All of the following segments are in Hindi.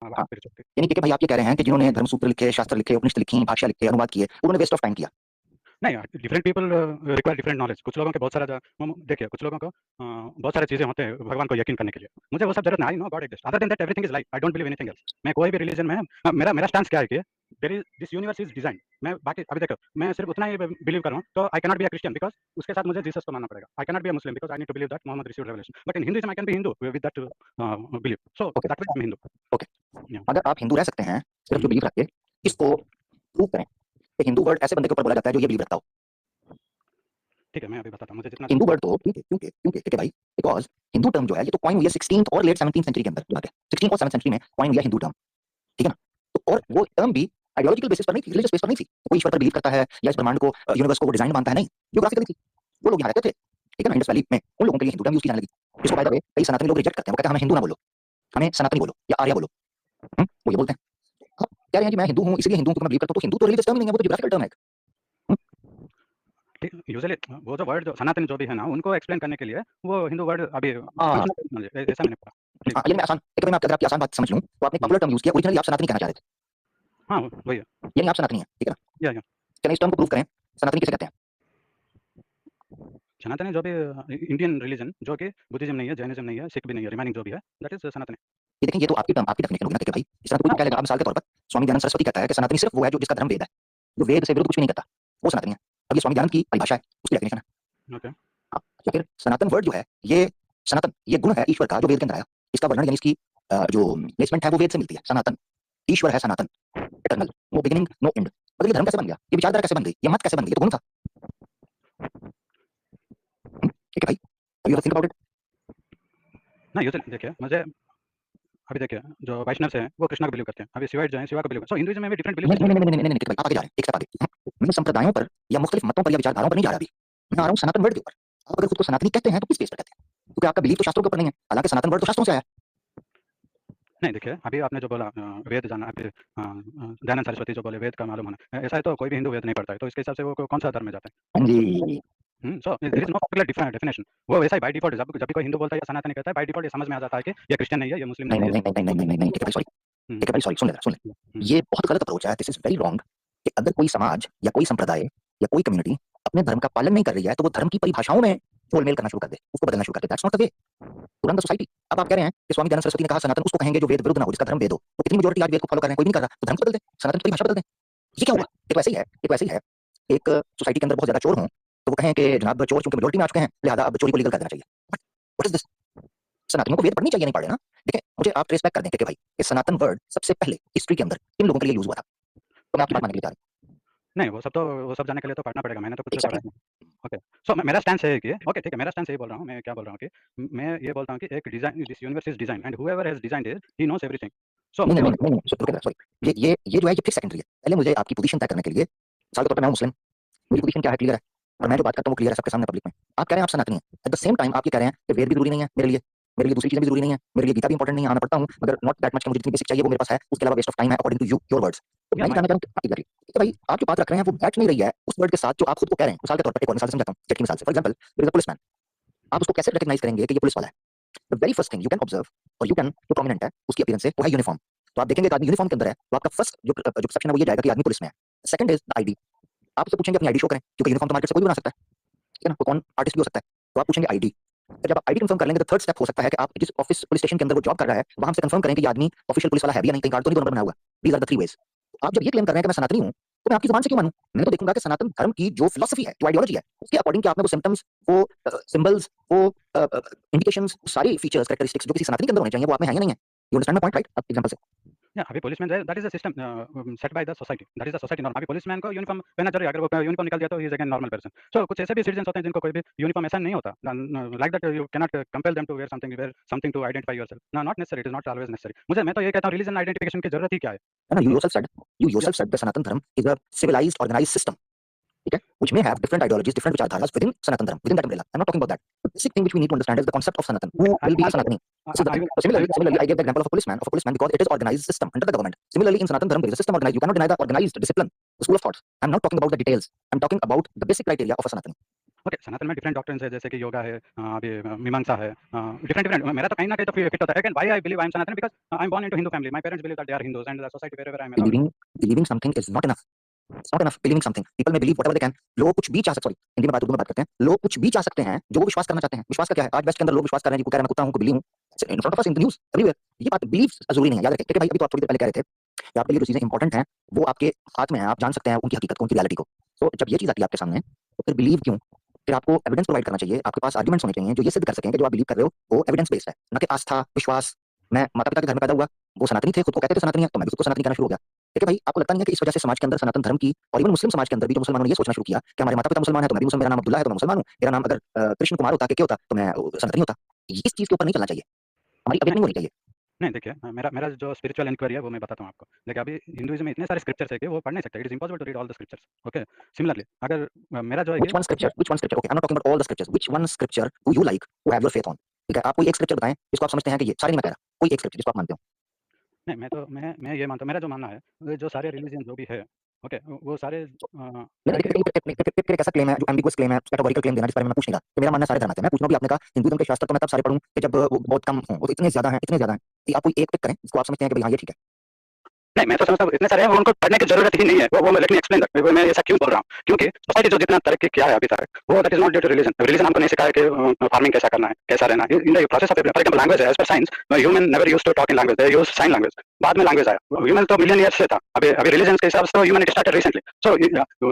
हाँ, फिर चलते। यानी कि भाई आप ये कह रहे हैं कि जिन्होंने धर्मसूत्र लिखे, शास्त्र लिखे, उपनिषद लिखी, भाष्य लिखे, अनुवाद किए, उन्होंने वेस्ट ऑफ टाइम किया। नहीं, different people require different knowledge. कुछ लोगों के बहुत सारा देखिए, कुछ लोगों को बहुत सारी चीज़ें होते हैं भगवान को यकीन करने के लिए। मुझे वो सब ज़रूरत नहीं। I know God exist, other than that everything is life. I don't believe anything else. मैं कोई भी रिलीजन में मेरा मेरा स्टैंस क्या है कि there is this universe is design. मैं बाकी अभी देखो, मैं सिर्फ उतना ही बिलीव कर रहा हूँ, तो I can not be a Christian because उसके साथ मुझे जीसस को मानना पड़ेगा। I can not be a Muslim because I need to believe that Mohammed received revelation. But in Hinduism I can be Hindu with that belief. So okay that way I am Hindu. Okay, या अगर आप हिंदू रह सकते हैं सिर्फ जो हुँ, बिलीव रख के, इसको प्रूव करें कि हिंदू वर्ड ऐसे बंदे के ऊपर बोला जाता है जो ये बिलीव रखता हो। ठीक है, मैं अभी बताता हूँ मुझे जितना हिंदू समझ में वर्ड तो क्योंकि क्योंकि क्योंकि ठीक है भाई, बिकॉज हिंदू टर्म जो है ये तो कॉइन हुई है 16th और लेट 17th सेंचुरी के अंदर जाके, 16th और 7th सेंचुरी में कॉइन हुई है हिंदू टर्म, ठीक है ना। तो और वो टर्म भी आइडियोलॉजिकल बेसिस पर नहीं थी, रिलीजियस बेसिस पर नहीं थी। कोई ईश्वर पर बिलीव करता है या इस ब्रह्मांड को, यूनिवर्स को वो डिजाइन मानता है, नहीं, जियोग्राफिकली थी। वो लोग यहाँ रहते थे, ठीक है ना, इंडस वैली में, उन लोगों के लिए हिंदू टर्म यूज की जाने लगी। इसको बाय द वे कई सनातनी लोग रिजेक्ट करते हैं, वो कहते हैं हमें हिंदू ना बोलो, हमें सनातनी बोलो या आर्य बोलो। वो ये बोलते हैं। आप कह रहे हैं कि मैं हिंदू हूँ इसलिए हिंदू हूँ, तो मैं बिलीव करता हूँ, तो हिंदू तो रिलीजियस टर्म ही नहीं है, वो तो जियोग्राफिकल टर्म है। हम्म, ठीक, यूजुअली वो जो वर्ड जो सनातन जो भी है ना, उनको एक्सप्लेन करने के लिए वो हिंदू वर्ड अभी हाँ ऐसा मैंने पढ़ा। हाँ, प्लीज़। लेकिन मैं आसान, एक मैं अगर आपकी आसान बात समझ लूँ तो आपने हुँ, पॉपुलर टर्म यूज किया, ओरिजिनली आप सनातनी कहना चाह रहे थे, हाँ, वही है। यानी आप सनातनी हैं, ठीक है ना। या चलिए इस टर्म को प्रूव करें, सनातनी किसे कहते हैं। सनातन है जो भी इंडियन रिलीजन जो कि बुद्धिज़्म नहीं है, जैनिज़्म नहीं है, सिख भी नहीं है, रिमेनिंग जो भी है, दैट इज़ सनातन। ये देखें, ये तो आपकी टर्म, आपकी डेफिनेशन होगी ना, ठीक है भाई। इस तरह तो कोई भी हाँ, क्या लेगा, आप मिसाल के तौर पर स्वामी दयानंद सरस्वती कहता है कि सनातनी सिर्फ वो है जो जिसका धर्म वेद है, जो वेद से विरुद्ध कुछ भी नहीं करता, वो सनातनी है। अब ये स्वामी दयानंद की परिभाषा है, उसकी डेफिनेशन है। ओके। हाँ, तो फिर सनातन वर्ड जो है, ये सनातन, ये गुण है ईश्वर का जो वेद के अंदर आया। इसका वर्णन यानी इसकी जो प्लेसमेंट है वो वेद से मिलती है। सनातन, ईश्वर है सनातन, eternal, no beginning no end. मतलब ये धर्म कैसे बन गया, ये विचारधारा कैसे बन गई, ये मत कैसे बन गई, ये तो गुण था। ठीक है भाई, अब यू हाँ, थिंक अबाउट इट। ना यूजुअली देखिए, मुझे अभी देखिए जो वैष्णव हैं, वो कृष्णा को बिलीव करते हैं। अभी शिवाइट जो हैं, शिवा को बिलीव करते हैं। सो हिंदुइज़्म में भी डिफरेंट बिलीफ नहीं नहीं सिस्टम है। नहीं नहीं नहीं नहीं नहीं, भाई आप आगे जा रहे हैं, एक स्टेप आगे। मैं संप्रदायों पर या मुख्तलिफ मतों पर या विचारधाराओं पर नहीं जा रहा अभी, मैं आ रहा हूँ सनातन वर्ड के ऊपर। आप अगर खुद को सनातनी कहते हैं तो किस बेस पर कहते हैं, क्योंकि आपका बिलीफ तो शास्त्रों के ऊपर नहीं है, हालांकि सनातन वर्ड तो शास्त्रों से आया है। नहीं देखिए, अभी आपने जो बोला वेद जाना अभी दयानंद सरस्वती जो बोले वेद का मालूम होना, ऐसा है तो कोई भी हिंदू वेद नहीं पढ़ता है, तो इसके हिसाब से वो कौन-सा धर्म में जाता है? हाँ जी, so there is no particular definition. वो वैसा ही बाय डिफ़ॉल्ट जब जब भी कोई हिंदू बोलता है या सनातनी कहता है, बाय डिफ़ॉल्ट ये समझ में आ जाता है कि ये क्रिश्चियन नहीं है, ये मुस्लिम नहीं नहीं है, नहीं ये नहीं नहीं नहीं नहीं नहीं नहीं, ठीक है भाई सॉरी, हुँ, ठीक है भाई सॉरी, सुन ले सुन ले, हुँ, ये बहुत गलत अप्रोच है, दिस इज वेरी रॉन्ग। कि अगर कोई समाज या कोई संप्रदाय या कोई कम्युनिटी अपने धर्म का पालन नहीं कर रही है तो वो धर्म की परिभाषाओं में गोलमेल करना शुरू कर दे, उसको बदलना शुरू कर दे, that's not the way to run the society. अब आप कह रहे हैं कि स्वामी दयानंद सरस्वती ने कहा सनातन उसको कहेंगे जो वेद विरुद्ध ना हो, जिसका धर्म वेद हो, तो कितनी मेजोरिटी आज वेद को फॉलो कर रहे हैं, कोई भी नहीं कर रहा, तो धर्म को बदल दे, सनातन की परिभाषा बदल दे। ये क्या हुआ, नहीं, ये तो ऐसे ही है, ये तो ऐसे ही है। एक सोसाइटी के अंदर बहुत ज्यादा चोर हों तो वो कहें कि जनाब चोर चूंकि मेजोरिटी में आ चुके हैं लिहाजा अब चोरी को लीगल कर देना चाहिए। व्हाट इज दिस, सनातनियों को वेद पढ़नी चाहिए, नहीं पढ़े ना। देखिए मुझे आप ट्रेस बैक कर दें कि भाई इस सनातन वर्ड सबसे पहले हिस्ट्री के अंदर किन लोगों के लिए यूज हुआ था, तो मैं आपकी बात मानने के लिए तैयार नहीं, वो सब जानने के लिए तो पढ़ना पड़ेगा, मैंने तो कुछ हूं। भी पढ़ा एक्जेक्टली, ही नहीं। ओके, सो मेरा स्टैंस है कि ओके ठीक है, मेरा स्टैंस यही बोल रहा हूँ, मैं क्या बोल रहा हूँ कि मैं ये बोलता हूँ कि एक design this universe is design and whoever has designed it, he knows everything. So नहीं मुझे नहीं वो नहीं नहीं नहीं, रुकिए सॉरी, हुँ, ये जो है ये फिक्स सेकेंडरी है। पहले मुझे आपकी पोजीशन तय करने के लिए, मिसाल के तौर पर मैं हूं मुस्लिम, मेरी पोजीशन क्या है, क्लियर है, और मैं जो बात करता हूँ वो क्लियर है सबके सामने पब्लिक में। आप कह रहे हैं आप सनातनी हैं, एट द सेम टाइम आप ये कह रहे हैं कि वेद भी जरूरी नहीं है मेरे लिए, मेरे लिए दूसरी चीजें भी जरूरी नहीं है, मेरे लिए गीता भी इंपॉर्टेंट नहीं है, हाँ मैं पढ़ता हूँ मगर नॉट दैट मच कि मुझे जितनी बेसिक चाहिए वो मेरे पास है, उसके अलावा वेस्ट ऑफ टाइम है according to you your words. तो या मैं ये माय जानना चाहता हूँ कि एग्जैक्टली, तो भाई आप जो बात रख रहे हैं वो बैठ नहीं रही है उस वर्ड के साथ जो आप खुद को कह रहे हैं। मिसाल के तौर पर एक और मिसाल से समझाता हूँ, चटकी मिसाल से, for example there is a policeman, आप उसको कैसे रिकॉग्नाइज करेंगे कि ये पुलिस वाला है। The very first thing you can observe और यू कैन जो प्रोमिनेंट है उसकी अपीयरेंस से वो है यूनिफॉर्म। तो आप देखेंगे एक आदमी यूनिफॉर्म के अंदर है तो आपका फर्स्ट जो परसेप्शन है वो ये जाएगा कि आदमी पुलिस में है। सेकंड इज द आईडी, आप उससे पूछेंगे अपनी आईडी शो करें, क्योंकि यूनिफॉर्म तो मार्केट से कोई भी बना सकता है, ठीक है ना, वो कौन आर्टिस्ट भी हो सकता है, तो आप पूछेंगे आईडी। फिर जब आप आईडी कंफर्म कर लेंगे तो थर्ड स्टेप हो सकता है कि आप जिस ऑफिस पुलिस स्टेशन के अंदर वो जॉब कर रहा है वहां से कंफर्म करें कि ये आदमी ऑफिशियल पुलिस वाला है भी या नहीं, कहीं कार्ड तो नहीं दो नंबर बना हुआ। These are the three ways. आप जब ये क्लेम कर रहे हैं कि मैं सनातनी हूं तो मैं आपकी जुबान से क्यों मानूं, मैं तो देखूंगा कि सनातन धर्म की जो फिलॉसफी है, जो आइडियोलॉजी है, उसके अकॉर्डिंग कि आपने वो सिम्टम्स, वो सिंबल्स, वो इंडिकेशंस, सारी फीचर्स कैरेक्टरिस्टिक्स जो किसी सनातनी के अंदर होने चाहिए वो आप में है या नहीं है। You understand my point right, अब एग्जांपल से। या अभी पुलिसमैन जो है that is a system set by the society, that is the society norm. अभी पुलिसमैन को यूनिफॉर्म पहनना ज़रूरी है, अगर वो यूनिफॉर्म निकाल दिया तो he is again normal person. So कुछ ऐसे भी सिटीजन्स होते हैं जिनको कोई भी यूनिफॉर्म ऐसा नहीं होता, like that you can not compel them to wear something to identify yourself. No, not necessary, it is not always necessary. मैं तो ये कहता हूँ रिलीजन आइडेंटिफिकेशन की ज़रूरत ही क्या है? है ना, तो यू या yourself said the Sanatan Dharma is a civilised organised system, ठीक है, which may have different ideologies, different vichardharas within Sanatan Dharma, within that umbrella. I'm not talking about that. The basic thing which we need to understand is the concept of Sanatan. Who I will be will a Sanatani? This is the I thing. Will So I similarly, will similarly, I gave the example of a policeman because it is organized system under the government. Similarly, in Sanatan Dharma, there is a system organized. You cannot deny the organized discipline, the school of thought. I'm not talking about the details. I'm talking about the basic criteria of a Sanatani. Okay, सनातन में डिफरेंट डॉक्ट्रिन्स है, जैसे कि योगा है, अभी मीमांसा है, डिफरेंट डिफरेंट। मेरा तो कहीं न कहीं तो फिट होता है। Again why I believe I am Sanatan, because I am born into Hindu family. My parents believe that they are Hindus and the society wherever I am allowed. Believing something is not enough. It's not enough believing something. People may believe whatever they can. लोग कुछ भी चाह सकते, सॉरी हिंदी में बात, उर्दू में बात करते हैं, लोग कुछ भी चाह सकते हैं जो वो विश्वास करना चाहते हैं। विश्वास का क्या है? आज वेस्ट के अंदर लोग विश्वास कर रहे हैं, जी को कह रहा है मैं कुत्ता हूं, को बिल्ली हूं, in front of us in the news everywhere. ये बात बिलीफ जरूरी नहीं है, याद रखें। क्योंकि भाई अभी तो आप थोड़ी देर पहले कह रहे थे कि आपके लिए जो चीजें इंपॉर्टेंट हैं वो आपके हाथ में है, आप जान सकते हैं उनकी हकीकत को, उनकी रियलिटी को। तो जब ये चीज आती है आपके सामने तो फिर बिलीव क्यों? फिर आपको एविडेंस प्रोवाइड करना चाहिए, आपके पास आर्गुमेंट्स होने चाहिए जो ये सिद्ध कर सकें कि जो आप बिलीव कर रहे हो वो एविडेंस बेस्ड है, न कि आस्था विश्वास। मैं माता पिता के घर में पैदा हुआ, वो सनातनी थे, खुद को कहते थे सनातनी है, तो मैं भी खुद को सनातनी कहना शुरू हो गया। देखिए भाई, आपको लगता नहीं है कि इस वजह से समाज के अंदर सनातन धर्म की और इवन मुस्लिम समाज के अंदर भी जो मुसलमानों ने ये सोचना शुरू किया कि हमारे माता पिता मुसलमान है तो मैं भी मुसलमान, मेरा नाम अब्दुल्ला है तो मैं मुसलमान हूँ, मेरा नाम अगर कृष्ण कुमार होता, के होता तो मैं सनातनी होता। इस चीज के ऊपर नहीं चलना चाहिए, हमारी अवेयरनेस होनी चाहिए। नहीं, देखिए, मेरा मेरा जो स्पिरिचुअल इंक्वायरी है वो मैं बताता हूँ आपको। देखिए, अभी हिंदुइज़्म में इतने सारे स्क्रिप्चर्स है कि वो पढ़ नहीं सकते। It is impossible to read all the scriptures. Okay, similarly अगर मेरा जो है कि Which one scripture? Which one scripture? Okay, I'm not talking about all the scriptures. Which one scripture do you like to have your faith on? ठीक है, आप कोई एक स्क्रिप्चर बताएं जिसको आप समझते हैं कि ये सारे नहीं, मैं कह रहा कोई एक स्क्रिप्चर जिसको आप मानते हो। नहीं, मैं ये मानता हूँ, मेरा जो मानना है, वो जो सारे रिलीजन जो भी है, ओके, वो सारे नहीं, लाइक देखिए फिर एक ऐसा क्लेम है जो एम्बिगुअस क्लेम है, कैटेगोरिकल क्लेम देना जिस बारे में मैं पूछ नहीं रहा कि मेरा मानना सारे धर्म आते हैं। मैं पूछ रहा हूँ कि आपने कहा हिंदू धर्म के शास्त्र तो मैं तब सारे पढ़ूं कि जब वो बहुत कम हों, वो इतने ज्यादा हैं, इतने ज्यादा हैं कि आप कोई एक पिक करें जिसको आप समझते हैं कि भाई हाँ ये ठीक है। नहीं, मैं तो समझता हूँ इतने सारे हैं, उनको पढ़ने की ज़रूरत ही नहीं है। वो लेट मी एक्सप्लेन दैट। मैं ऐसा क्यों बोल रहा हूँ? क्योंकि सोसाइटी जो जितना तरक्की किया है अभी तक, वो that is not due to religion. Religion हमको नहीं सिखाया कि फार्मिंग कैसा करना है, कैसा रहना है। In the process of for example language है, as per science human never used to talk in language, they used sign language. बाद में लैंग्वेज आया। ह्यूमन तो मिलियन ईयर्स से था। अभी अभी रिलीजन के हिसाब से तो ह्यूमैनिटी स्टार्टेड रिसेंटली। सो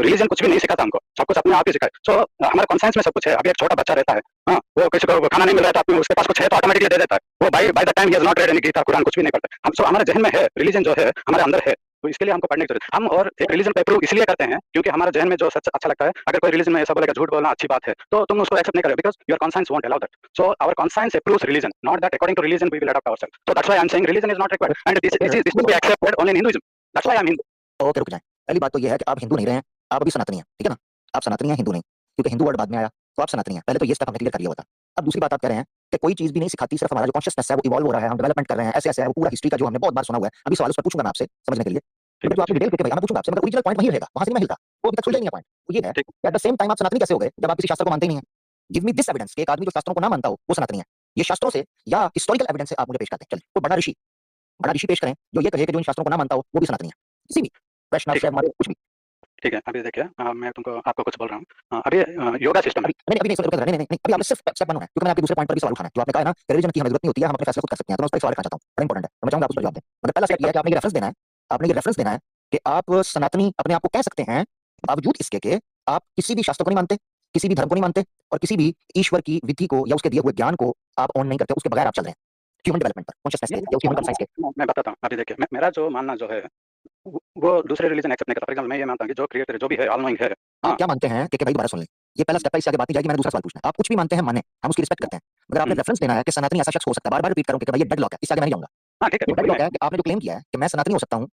रिलीजन कुछ भी नहीं सिखाता हमको, सब कुछ अपने आप ही सिखाए। सो हमारे कॉन्साइंस में सब कुछ है। अभी एक छोटा बच्चा रहता है, हाँ, वो किसी को खाना नहीं मिल रहा है तो उसके पास कुछ है तो ऑटोमेटिकली दे देता है। वो by the time he has not read any Gita, Quran कुछ भी नहीं पढ़ता। हम सो हमारे ज़हन में है, रिलीजन जो है हमारे अंदर है। तो इसके लिए हमको पढ़ने की जरूरत है। हम और एक रिलीजन पे अप्रूव इसलिए करते हैं क्योंकि हमारे ज़हन में जो सच अच्छा लगता है। अगर कोई रिलीजन में ऐसा बोलेगा झूठ बोलना अच्छी बात है, तो तुम उसको एक्सेप्ट नहीं करोगे because your conscience won't allow that. So our conscience approves religion, not that according to religion we will adopt ourself. So that's why I am saying religion is not required and this will be accepted only in Hinduism. That's why I am Hindu. Okay रुक जाएं, पहली बात तो ये है कि आप हिंदू नहीं रहे हैं, आप अभी सनातनी हैं, ठीक है ना? आप सनातनी हैं, हिंदू नहीं, क्योंकि हिंदू वर्ड बाद में आया तो आप सनातनी हैं। पहले तो ये स्टेप हमने क्लियर कर लिया हुआ था। अब दूसरी बात आप कह रहे हैं कि कोई चीज भी नहीं सिखाती, सिर्फ हमारा जो कॉन्शियसनेस है वो इवॉल्व हो रहा है, हम डेवलपमेंट कर रहे हैं, ऐसे ऐसे है, वो पूरा हिस्ट्री का जो हमने बहुत बार सुना हुआ है। अभी सवाल उस पर पूछूंगा मैं आपसे समझने के लिए, लेकिन जो आपने डिटेल देके भाई मैं पूछूंगा आपसे, मगर ओरिजिनल पॉइंट वही रहेगा, वहां से नहीं मैं हिलता। वो अभी तक सुलझा ही नहीं है पॉइंट। वो ये है कि एट द सेम टाइम आप सनातनी कैसे हो गए जब आप किसी शास्त्र को मानते ही नहीं है? गिव मी दिस एविडेंस कि एक आदमी जो शास्त्रों को ना मानता हो वो सनातनी है। ये शास्त्रों से या हिस्टोरिकल एविडेंस से आप मुझे पेश करते हैं। चलिए कोई बड़ा ऋषि पेश करें जो ये कहे कि जो इन शास्त्रों को ना मानता हो वो भी सनातनी है, किसी भी वैष्णव शैव हमारे कुछ भी। ठीक है, अभी देखिए, मैं तुमको आपको कुछ बोल रहा हूँ। अभी योगा सिस्टम है। अभी नहीं, अभी आपने सिर्फ स्टेप 1 है, क्योंकि मैंने आपके दूसरे पॉइंट पर भी सवाल उठाना है जो आपने कहा है ना रिलीजन की हमें जरूरत नहीं होती है, हम अपने फैसले खुद कर सकते हैं। तो मैं उस पर एक सवाल रखना चाहता हूँ, बड़ा इंपॉर्टेंट है, तो मैं चाहूंगा आप उस पर जवाब दें। मतलब पहला स्टेप ये है कि आपने ये रेफरेंस देना है, आपने ये रेफरेंस देना है कि आप सनातनी अपने आप को कह सकते हैं बावजूद इसके कि आप किसी भी शास्त्र को नहीं मानते, किसी भी धर्म को नहीं मानते और किसी भी ईश्वर की विधि को या उसके दिए हुए ज्ञान को आप ऑन नहीं करते, उसके बगैर आप चल रहे हैं ह्यूमन डेवलपमेंट पर, कॉन्शियसनेस के या ह्यूमन कंसाइंस के। मैं बताता हूँ। अभी देखिए, मेरा जो मानना जो है वो दूसरे रिलीजन एक्सेप्ट नहीं करता। फॉर एग्जांपल मैं ये मानता हूँ कि जो क्रिएटर जो भी है ऑल नोइंग है। आप क्या मानते हैं कि भाई दोबारा सुन लें, ये पहला स्टेप है, इससे आगे बात नहीं जाएगी, मैंने दूसरा सवाल पूछना है। आप कुछ भी मानते हैं माने, हम उसकी रिस्पेक्ट करते हैं, मगर आपने रेफरेंस देना है कि सनातनी ऐसा शख्स हो सकता है। बार-बार रिपीट करूं कि भाई ये डेडलॉक है, इससे आगे मैं नहीं जाऊंगा। हाँ, ठीक ये है, डेडलॉक है कि आपने जो क्लेम किया है कि मैं सनातनी हो सकता हूं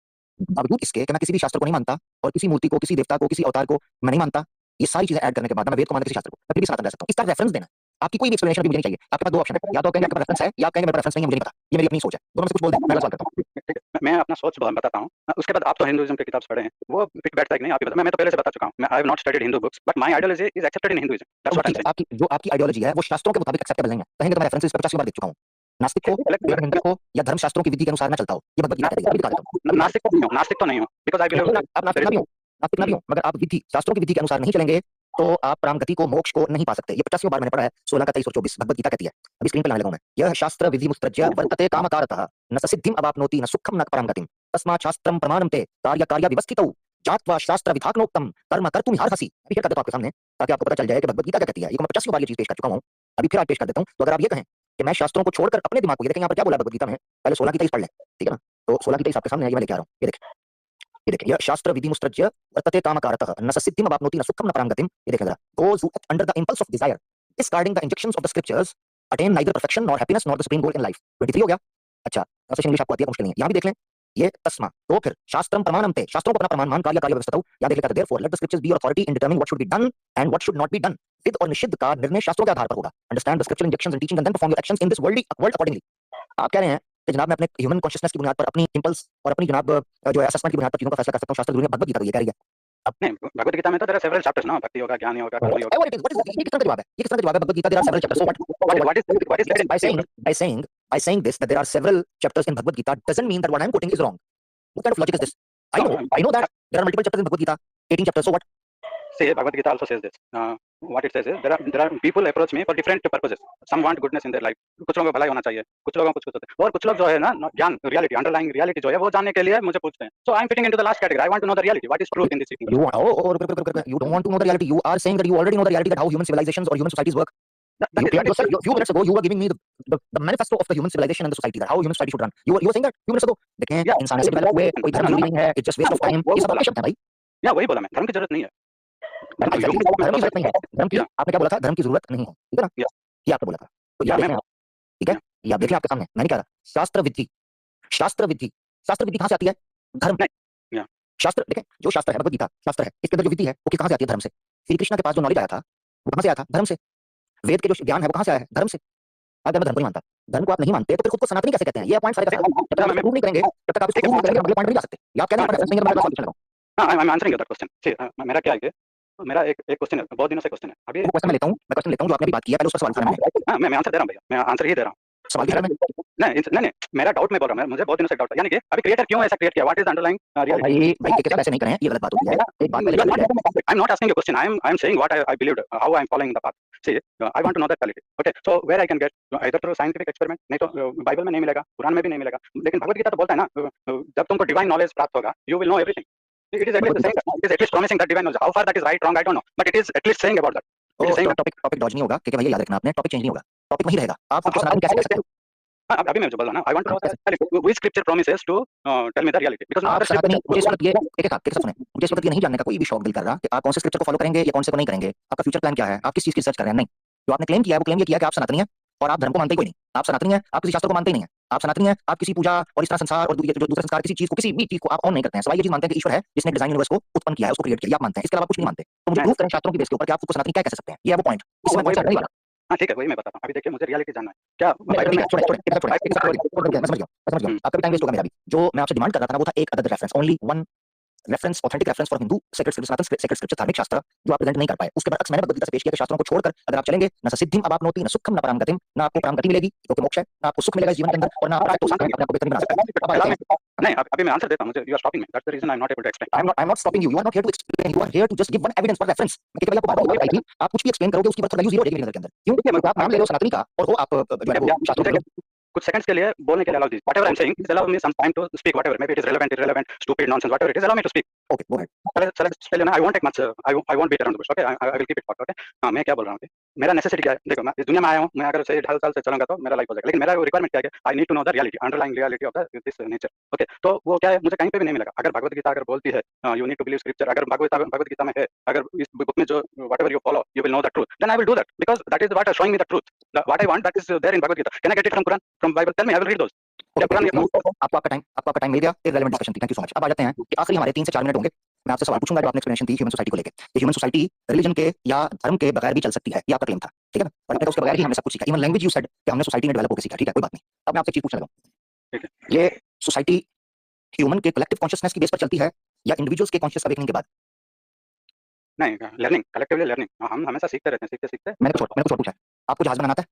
बावजूद इसके कि मैं किसी भी शास्त्र को नहीं मानता और किसी मूर्ति को, किसी देवता को, किसी अवतार को मैं नहीं मानता। ये सारी चीजें ऐड करने के बाद मैं वेद को मानता, किसी शास्त्र को, मैं फिर भी सनातन रह सकता हूं। इसका रेफरेंस देना है। आपकी कोई भी एक्सप्लेनेशन भी मुझे नहीं चाहिए। आपके पास दो ऑप्शन है, या तो कहेंगे आपके पास रेफरेंस है या कहेंगे मेरे पास रेफरेंस नहीं है, मुझे नहीं पता, ये मेरी अपनी सोच है। दोनों में से कुछ बोल दें, मैं अगला सवाल करता हूं। ठीक है, मैं अपना सोच बताता हूँ। उसके बाद आप तो हिंदुइज्म की किताब पढ़े हैं, वो फिट बैठता है कि नहीं आप ही बताओ। मैं तो पहले से बता चुका हूँ। मैं I have not studied Hindu books but my ideology is accepted in Hinduism. That's what I am आपकी जो आपकी आइडियोलॉजी है वो शास्त्रों के मुताबिक एक्सेप्टेबल नहीं है, कहेंगे तो मैं रेफरेंस इस पर 50 बार देख चुका हूं। नास्तिक हो, वेद निंदक हो या धर्मशास्त्रों की विधि के अनुसार ना चलता हो, ये भगवद गीता कहती है। अभी दिखा देता हूं। नास्तिक तो नहीं हूँ बिकॉज़ आई बिलीव आप नास्तिक ना भी हो, नास्तिक ना भी हो, मगर आप विधि शास्त्रों की विधि के अनुसार नहीं चलेंगे तो आप प्राम गति को, मोक्ष को नहीं पा सकते। ये 50 बार मैंने पढ़ा है, 16 का 23 और 24 भगवद गीता कहती है। अभी स्क्रीन पे लाने लगा हूं मैं। यह शास्त्र विधि मुस्तज्य वर्तते कामकारतः न स सिद्धिम अवाप्नोति न सुखम न पराम गतिम तस्मात् शास्त्रम प्रमाणं ते कार्य कार्य व्यवस्थितौ जात्वा शास्त्र विधानोक्तम कर्म कर्तुम अर्हसि। अभी फिर कर देता हूं आपके सामने ताकि आपको पता चल जाए कि भगवद गीता क्या कहती है। ये मैं 50 बार ये चीज पेश कर चुका हूं, अभी फिर आज पेश कर देता हूं। तो अगर आप ये कहें कि मैं शास्त्रों को छोड़कर अपने दिमाग को, ये देखें यहाँ पर क्या बोला भगवद गीता में, पहले 16 की 23 पढ़ लें, ठीक है ना? तो 16 की 23 आपके सामने है, ये मैं लेके आ रहा हूं। ये देखिए, यह शास्त्र विधि मुस्तज्य वर्तते कामकारतः न स सिद्धिम अवाप्नोति न सुखम न पराम गतिम। ये देखें जरा, those who act under the impulse of desire discarding the injunctions of the scriptures attain neither perfection nor happiness nor the supreme goal in life। 23 हो गया। अच्छा, ट्रांसलेशन इंग्लिश आपको आती है, मुश्किल नहीं है, यहां भी देख लें। ये तस्मा, तो फिर शास्त्रम प्रमाणम ते, शास्त्रों को अपना प्रमाण मान, कार्य कार्य व्यवस्थितौ, या देख लेता है therefore let the scriptures be your authority in determining what should be done and what should not be done। विद और निषिद्ध का निर्णय शास्त्रों के आधार पर होगा। Understand the scriptural injunctions and teaching and then perform your actions in this world accordingly. आप कह रहे हैं कि जनाब मैं अपने ह्यूमन कॉन्शियसनेस की बुनियाद पर, अपनी इंपल्स और अपनी जनाब जो है असेसमेंट की बुनियाद पर चीजों का फैसला कर सकता हूं। शास्त्र दुनिया भगवद गीता को ये कह रही है। नहीं, भगवत गीता में तो देयर आर सेवरल चैप्टर्स ना, भक्ति योगा, ज्ञान योगा, कर्म yoga. Whatever it is, what is ये किस तरह का जवाब है? ये किस तरह का जवाब है? Bhagavad Gita there are several chapters. So What is yes, there in by saying this that there are several chapters in Bhagavad Gita doesn't mean that what I'm quoting is wrong. What kind of logic is this? I know that there are multiple chapters in Bhagavad Gita, 18 chapters. So what? See, Bhagavad Gita also says this. What it says is there are people approach me for different purposes. Some want goodness in their life. कुछ लोगों को भलाई होना चाहिए, कुछ लोगों को कुछ होता है, और कुछ लोग जो है ना ज्ञान रियलिटी अंडरलाइंग रियलिटी जो है वो जानने के लिए मुझे पूछते हैं. So I am fitting into the last category. I want to know the reality. What is truth in this universe? You don't want to know the reality. You are saying that you already know the reality that how human civilizations or human societies work. A few minutes ago, you were giving me the manifesto of the human civilization and the society, that how human society should run. You were saying that few minutes ago. देखें, इंसान ऐसे डेवलप हुए, कोई धर्म जरूरी नहीं है, it's just waste of time. ये सब आपके शब्द हैं भाई. या वही बोला मैं, धर्म की जरूरत नहीं है. धर्म की जरूरत नहीं है. धर्म की आपने क्या बोला था? धर्म की जरूरत नहीं है, ठीक है ना? ये आपने बोला था. तो याद रखें, ठीक है? ये आप देखिए आपके सामने. मैंने क्या कहा? शास्त्र विधि कहाँ से आती है? धर्म. शास्त्र देखें, जो शास्त्र है, भगवत गीता शास्त्र है, इसके अंदर जो विधि है वो कहाँ से आती है? धर्म से. श्री कृष्ण के पास जो नॉलेज आया था वो कहाँ से आया था? धर्म से. वेद के जो ज्ञान है वो कहाँ से आया है? धर्म से. अगर मैं धर्म को नहीं मानता, धर्म को आप नहीं मानते, तो फिर खुद को सनातनी कैसे कहते हैं? ये पॉइंट सारे जब तक आप प्रूव नहीं करेंगे, जब तक आप इसको प्रूव नहीं करेंगे, अगले पॉइंट पर नहीं जा सकते. ये आप क्या नहीं पढ़ सकते? मैं सॉल्यूशन लगाऊं. हाँ, I am answering your that question. See, मेरा क्या है कि मेरा एक क्वेश्चन है, बहुत दिनों से क्वेश्चन है. अभी क्वेश्चन मैं लेता हूं जो आपने भी बात की है, पहले उस पर सवाल उठाना है. हाँ, मैं आंसर दे रहा हूँ भैया, मैं आंसर ही दे रहा हूँ. सवाल दे रहा हूं. नहीं, मेरा डाउट मैं बोल रहा हूँ, मुझे बहुत दिनों से डाउट है, यानी कि अभी क्रिएटर क्यों ऐसा क्रिएट किया? What is the underlying reality? भाई के ऐसे नहीं करें, ये गलत बात होती है. एक बात पहले I am not asking you question, I am saying what I believed, how I am following the path. See, I want to know that quality. Okay, so where I can get either through scientific experiment, नहीं तो बाइबल में नहीं मिलेगा, कुरान में भी नहीं मिलेगा, लेकिन भगवत गीता तो बोलता है ना, जब तुमको डिवाइन नॉलेज प्राप्त होगा, you will know everything. It is at least saying, it is at least promising that divine knowledge. How far that is right, wrong, I don't know, but it is at least saying about that. It is saying topic dodge नहीं होगा, ठीक है भैया, याद रखना आपने, टॉपिक चेंज नहीं होगा, टॉपिक वही रहेगा. आप कुछ सनातन कैसे कह सकते हो? अभी मैं जो बोल रहा हूं ना, I want to know which scripture promises to tell me the reality, because आप सनातनी, मुझे इस वक्त ये एक सुने, मुझे इस वक्त ये नहीं जानने का कोई भी शौक दिल कर रहा कि आप कौन से स्क्रिप्चर को फॉलो करेंगे या कौन से को नहीं करेंगे. आपका फ्यूचर प्लान क्या है? आप किस चीज की रिसर्च कर रहे हैं? नहीं, जो आपने क्लेम किया है वो क्लेम ये किया कि आप सनातनी हैं और आप धर्म को मानते ही कोई नहीं. आप सनातनी हैं, आप किसी शास्त्र को मानते ही नहीं है. आप सनातनी हैं, आप किसी पूजा और इस तरह संसार और जो दूसरा संस्कार किसी चीज को, किसी भी चीज को आप ऑन नहीं करते हैं. सवाल ये चीज मानते हैं कि ईश्वर है जिसने डिजाइन यूनिवर्स को उत्पन्न किया है, उसको क्रिएट किया, आप मानते हैं. इसके अलावा कुछ नहीं मानते. तो मुझे प्रूव करें शास्त्रों की बेस के ऊपर कि आप खुद को सनातनी क्या कह सकते हैं. ये है वो पॉइंट. इसमें मैं क्वेश्चन नहीं वाला. हाँ ठीक है, वही मैं बताता हूँ. अभी देखिए, मुझे रियलिटी जानना है. क्या मैं समझ गया. आपका टाइम वेस्ट होगा, मेरा भी. जो मैं आपसे डिमांड कर रहा था ना वो था एक other reference, only one reference, authentic reference for Hindu sacred scripture, Sanatan sacred scripture, धार्मिक शास्त्र, जो आप प्रेजेंट नहीं कर पाए. उसके बाद मैंने भगवत गीता से पेश किया कि शास्त्रों को छोड़कर अगर आप चलेंगे, न सिद्धिम अवाप्नोति न सुखम न पराम गतिम, ना आपको पराम गति मिलेगी क्योंकि मोक्ष है, ना आपको सुख मिलेगा जीवन के अंदर, और ना आप अपने आप को बेहतर बना सकते हैं. नहीं, अभी मैं आंसर देता हूं. मुझे you are stopping me, that's the reason I am not able to explain. I am not stopping you, you are not here to explain, you are here to just give one evidence for reference. मैं केवल आपको बात बताई थी, आप कुछ भी एक्सप्लेन करोगे उसकी वर्थ वैल्यू जीरो हो जाएगी नजर के अंदर. क्यों? क्योंकि आप नाम ले रहे हो सनातनी का और वो आप जो है वो शास्त्रों कुछ सेकंड्स के लिए बोलने के लिए अलाउ दीजिए. Whatever I am saying, please allow me some time to speak. Whatever may be it is relevant, irrelevant, stupid, nonsense, whatever it is, allow me to speak. Okay, go ahead. चलिए ना, I won't take much, I won't beat around the bush. Okay, I will keep it short. Okay, हां, मैं क्या बोल रहा हूं. मेरा नेसेसिटी क्या है? देखो, मैं इस दुनिया में आया हूं, मैं अगर सही ढाल साल से चलूंगा तो मेरा लाइफ हो जाएगा, लेकिन मेरा रिक्वायरमेंट क्या है? I need to know the reality, underlying reality of this nature. Okay, तो वो क्या है? मुझे कहीं पे भी नहीं मिलेगा. अगर भगवत गीता अगर बोलती है you need to believe scripture, अगर भगवत गीता में है, अगर इस बुक में जो whatever you follow you will know the truth, then I will do that, because that is what are showing me the truth. What I want, that is there in Bhagavad Gita. Can I get it from Quran, from Bible? Tell me, I will read those. आपका टाइम मिल गया. इररिलेवेंट डिस्कशन थी. Thank you so much. अब आ जाते हैं कि आखिरी हमारे 3 से 4 मिनट होंगे. मैं आपसे सवाल पूछूंगा जो आपने एक्सप्लेनेशन दी ह्यूमन सोसाइटी को लेके. ये ह्यूमन सोसाइटी रिलीजन के या धर्म के बगैर भी चल सकती है, ये आपका क्लेम था, ठीक है ना? और आपने कहा उसके बगैर ही हमने सब कुछ सीखा. इवन लैंग्वेज यू सेड कि हमने सोसाइटी में डेवलप होकर सीखा. ठीक है, कोई बात नहीं. अब मैं आपसे एक चीज पूछने लगा. ठीक है, ये सोसाइटी ह्यूमन के कलेक्टिव कॉन्शियसनेस की बेस पर चलती है या इंडिविजुअल्स के कॉन्शियस अवेकनिंग के बाद? नहीं, लर्निंग, कलेक्टिवली लर्निंग. हम हमेशा सीखते रहते हैं, सीखते. मैंने कुछ और पूछा है. आपको जहाज बनाना आता है?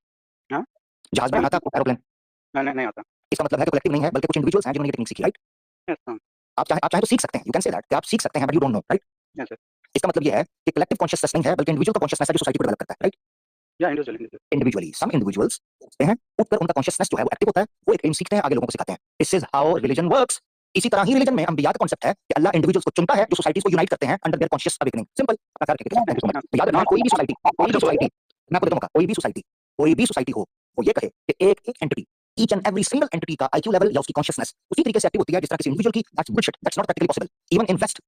हाँ, जहाज बनाना आता है आपको? एरोप्लेन? नहीं आता. इसका मतलब है कि कलेक्टिव नहीं है बल्कि कुछ इंडिविजुअल्स हैं जिन्होंने ये टेक्निक सीखी, राइट? यस, आप चाहे तो सीख सकते हैं. यू कैन से दैट कि आप सीख सकते हैं but you don't know, right? Yes sir. इसका मतलब ये है कि कलेक्टिव कॉन्शियसनेस नहीं है बल्कि इंडिविजुअल का कॉन्शियसनेस है जो सोसाइटी को डेवलप करता है, राइट? या इंडिविजुअली सम इंडिविजुअल्स उठते हैं, उठकर उनका कॉन्शियसनेस जो है वो एक्टिव होता है, वो एक एम सीखते हैं, आगे लोगों को सिखाते हैं. This is how religion works. इसी तरह ही रिलीजन में अंबिया का कॉन्सेप्ट है कि अल्लाह इंडिविजुअल्स को चुनता है जो सोसाइटीज को यूनाइट करते हैं under their conscious awakening. Simple. याद रखना, कोई भी सोसाइटी मैं आपको देता हूं, कोई भी सोसाइटी हो, वो ये कहे कि एक entity, each and every single entity का आईक्यू लेवल या उसकी कॉन्शियसनेस उसी तरीके से एक्टिव होती है जिस तरह किसी इंडिविजुअल की. That's bullshit. That's not practically possible. Even in west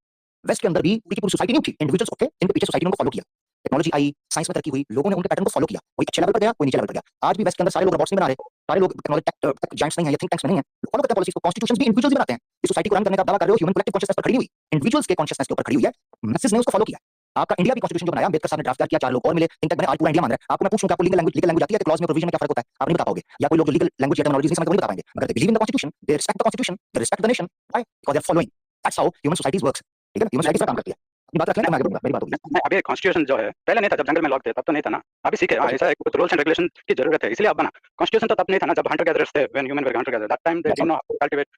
के अंदर भी पूरी सोसाइटी नहीं उठी. इंडिविजुअल्स उठे, इनके पीछे सोसाइटी ने उनको फॉलो किया. टेक्नोलॉजी आई, साइंस में तरक्की हुई, लोगों ने उनके पैटर्न को फॉलो किया. कोई अच्छे लेवल पर गया, कोई नीचे लेवल पर गया. आज भी वेस्ट के अंदर सारे लोग रोबोट्स नहीं बना रहे, सारे लोग टेक्नोलॉजी तक जायंट्स नहीं है या थिंक टैंक्स में नहीं है. फॉलो करते हैं पॉलिसीज को. कॉन्स्टिट्यूशंस भी इंडिविजुअल्स ही बनाते हैं. इस सोसाइटी को रन करने का दावा कर रहे हो, ह्यूमन कलेक्टिव कॉन्शियसनेस पर खड़ी हुई, इंडिविजुअल्स के कॉन्शियसनेस के ऊपर खड़ी हुई है. मैसेज ने उसको फॉलो किया. आपका इंडिया भी कॉन्स्टिट्यूशन जो बनाया अम्बेडकर साहब ने ड्राफ्ट किया, 4 लोग और मिले, थिंक टैंक बने, आज पूरा इंडिया मान रहा है. आपको मैं पूछूं कि आपको लीगल लैंग्वेज आती है? क्लॉज में प्रोविजन में क्या फर्क होता है? आप नहीं बता पाओगे. या कोई लोग जो लीगल लैंग्वेज या टर्मिनोलॉजी नहीं समझते नहीं बता पाएंगे. अगर they believe in the constitution, they respect the constitution, they respect the nation. Why? Because they are following. That's how human societies works. ठीक है ना? ह्यूमन सोसाइटी का काम करती है. अपनी बात रख लें, मैं आगे बढ़ूंगा, मेरी बात होगी। नहीं, अभी कॉन्स्टिट्यूशन जो है पहले नहीं था, जब जंगल में लोग थे तब तो नहीं था ना, अभी सीखे। हाँ, ऐसा कुछ रूल्स एंड रेगुलेशन की जरूरत है, इसलिए अब बना। कॉन्स्टिट्यूशन तो तब नहीं था ना, जब हंटर गैदरर्स थे, when human were Hunter gatherer, that time they did not cultivate,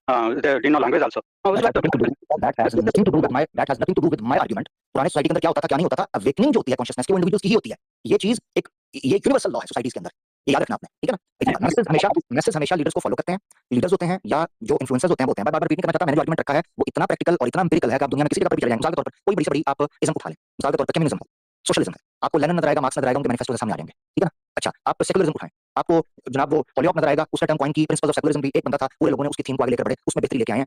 they did not language also, उस That वक्त has nothing to do. That has nothing to do with my. That has nothing to do with my argument. पुराने सोसाइटी के अंदर क्या होता था, क्या नहीं होता था, अवेकनिंग जो होती है कॉन्शियसनेस की, वो इंडिविजुअल्स की ही होती है। ये चीज एक, ये यूनिवर्सल लॉ है सोसाइटीज के अंदर, ये याद रखना आपने, ठीक है ना। मैसेज हमेशा लीडर्स को फॉलो करते हैं। लीडर्स होते हैं या जो इन्फ्लुएंसर्स होते हैं, वो होते हैं। बार-बार रिपीट नहीं करना चाहता, मैंने जो आर्गुमेंट रखा है वो इतना प्रैक्टिकल और इतना एम्पिरिकल है कि आप दुनिया में किसी जगह पर भी चले जाएंगे। मिसाल के तौर पर कोई बड़ी से बड़ी आप इज्म उठा लें, मिसाल के तौर पर कम्युनिज्म हो, सोशलिज्म है, आपको लेनिन नजर आएगा, मार्क्स नजर आएगा, उनके मैनिफेस्टो सामने आ जाएंगे, ठीक है ना। अच्छा, आप सेकुलरिज्म उठाएं, आपको जनाब वो होलियोक नजर आएगा, उसने टर्म कॉइन की, प्रिंसिपल्स ऑफ सेकुलरिज्म भी एक बंदा था, पूरे लोगों ने उसकी थीम को आगे लेकर बढ़े, उसमें बेहतरी लेके आए हैं,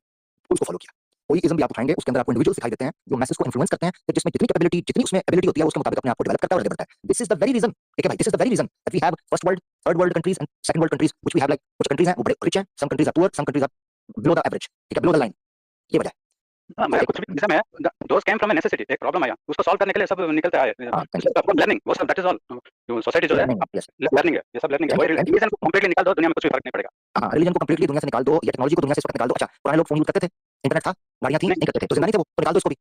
उसको फॉलो किया। कोई इज्म भी आप उठाएंगे, उसके अंदर आपको इंडिविजुअल्स दिखाई देते हैं जो मैसेज को इन्फ्लुएंस करते हैं, तो जिसमें जितनी कैपेबिलिटी, जितनी उसमें एबिलिटी होती है, उसके मुताबिक अपने आप को डेवलप करता है और आगे बढ़ता है। This is the very reason, ठीक है भाई, this is the very reason that we have first world, third world countries and second world countries, which we have, like कुछ कंट्रीज हैं वो बड़े रिच हैं, some countries are poor, some countries are below the average, ठीक है, बिलो द लाइन, ये वजह है। हाँ, मैं कुछ भी जैसे मैं दोस्त केम फ्रॉम अ नेसेसिटी, एक प्रॉब्लम आया, उसको सॉल्व करने के लिए सब निकलते आए, लर्निंग वो सब, दैट इज ऑल। जो सोसाइटी जो है लर्निंग है, ये सब लर्निंग है। कोई रिलीजन को कंप्लीटली निकाल दो, दुनिया में कुछ भी फर्क नहीं पड़ेगा। हाँ, रिलीजन को कंप्लीटली दुनिया से निकाल दो या टेक्नोलॉजी को दुनिया से इस वक्त निकाल दो। अच्छा, पुराने लोग फोन यूज करते थे, इंटरनेट था, गाड़ियां थी, नहीं करते थे, तो जिंदा नहीं थे वो, तो निकाल दो इसको भी।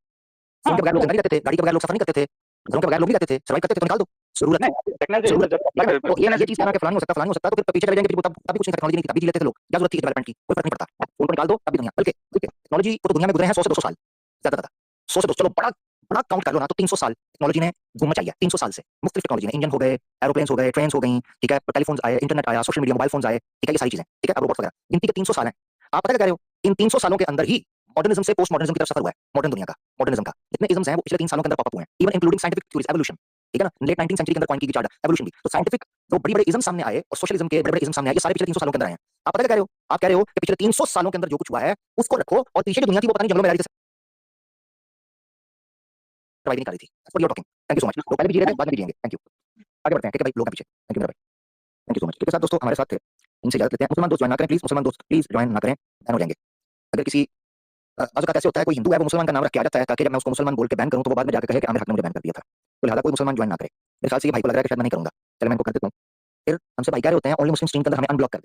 फोन के बगैर लोग जिंदा नहीं रहते थे, गाड़ी के बगैर लोग सफर नहीं करते थे, घरों के बगैर लोग नहीं रहते थे, सर्वाइव करते थे, तो निकाल दो। जरूरत है, टेक्नोलॉजी तो ये चीज कहना कि फलानी हो सकता है, फलानी हो सकता है, तो फिर पीछे चले जाएंगे, तब भी कुछ नहीं, टेक्नोलॉजी नहीं थी, तभी जी लेते थे लोग, क्या जरूरत थी डेवलपमेंट की, कोई फर्क नहीं पड़ता। फोन को निकाल दो, तभी दुनिया, बल्कि टेक्नोलॉजी को तो दुनिया में गुजरे हैं 100 से 200 साल, ज्यादा 100 से 200, चलो बड़ा बड़ा काउंट कर लो ना, तो 300 साल टेक्नोलॉजी ने धूम मचाई है, 300 साल से मुख्तलिफ टेक्नोलॉजी ने, इंजन हो गए, एरोप्लेन्स हो गए, ट्रेन्स हो गई, ठीक है, टेलीफोन आए, इंटरनेट आया, सोशल मीडिया, मोबाइल फोन आए, ठीक है, ये सारी चीजें, ठीक है, अब रोबोट वगैरह, गिनती के 300 साल हैं। आप पता क्या कह रहे हो, इन 300 सालों के अंदर ही मॉडर्निज्म से पोस्ट मॉडर्निज्म की तरफ सफर हुआ है, मॉडर्न दुनिया का, मॉडर्निज्म का जितने इज्म्स हैं वो पिछले 3 सालों के अंदर पॉपअप हुए हैं, even including scientific theories, evolution, ठीक है ना। लेट 19th सेंचुरी के अंदर कॉइन की चार्ट एवोल्यूशन भी, तो साइंटिफिक जो बड़ी बड़े इज्म सामने आए और सोशलिज्म के बड़े बड़े इज्म सामने आए, ये सारे पिछले 300 सालों के अंदर आए हैं। आप पता क्या कह रहे हो, आप कह रहे हो कि पिछले 300 सालों के अंदर जो कुछ हुआ है उसको रखो, और पीछे जो दुनिया थी वो पता नहीं जंगलों में रह रही थी, सर्वाइव नहीं कर रही थी। That's what you're talking. Thank you so much. लोग पहले भी जी रहे थे, बाद में भी जिएंगे। Thank you. आगे बढ़ते हैं, ठीक है भाई, लोग हैं पीछे। थैंक यू मेरा भाई, थैंक यू सो मच। ठीक है साथ दोस्तों, हमारे साथ थे, इनसे इजाजत लेते हैं। मुसलमान दोस्त ज्वाइन ना करें प्लीज, मुसलमान दोस्त प्लीज ज्वाइन ना करें, बैन हो जाएंगे। अगर किसी बाज़ औक़ात ऐसे होता है, कोई हिंदू है वो मुसलमान का नाम रख के आ जाता है, ताकि जब मैं उसको मुसलमान बोल के बैन करूं तो वो बाद में जाकर कहे कि आमिर हक ने मुझे बैन कर दिया था, तो लिहाजा कोई मुसलमान ज्वाइन ना करे। मेरे ख्याल से ये भाई को लग रहा है कि शायद मैं नहीं करूंगा, चलो मैं इनको कर देता हूं। फिर हमसे भाई कह रहे होते हैं ओनली मुस्लिम स्ट्रीम के अंदर हमें अनब्लॉक कर दे।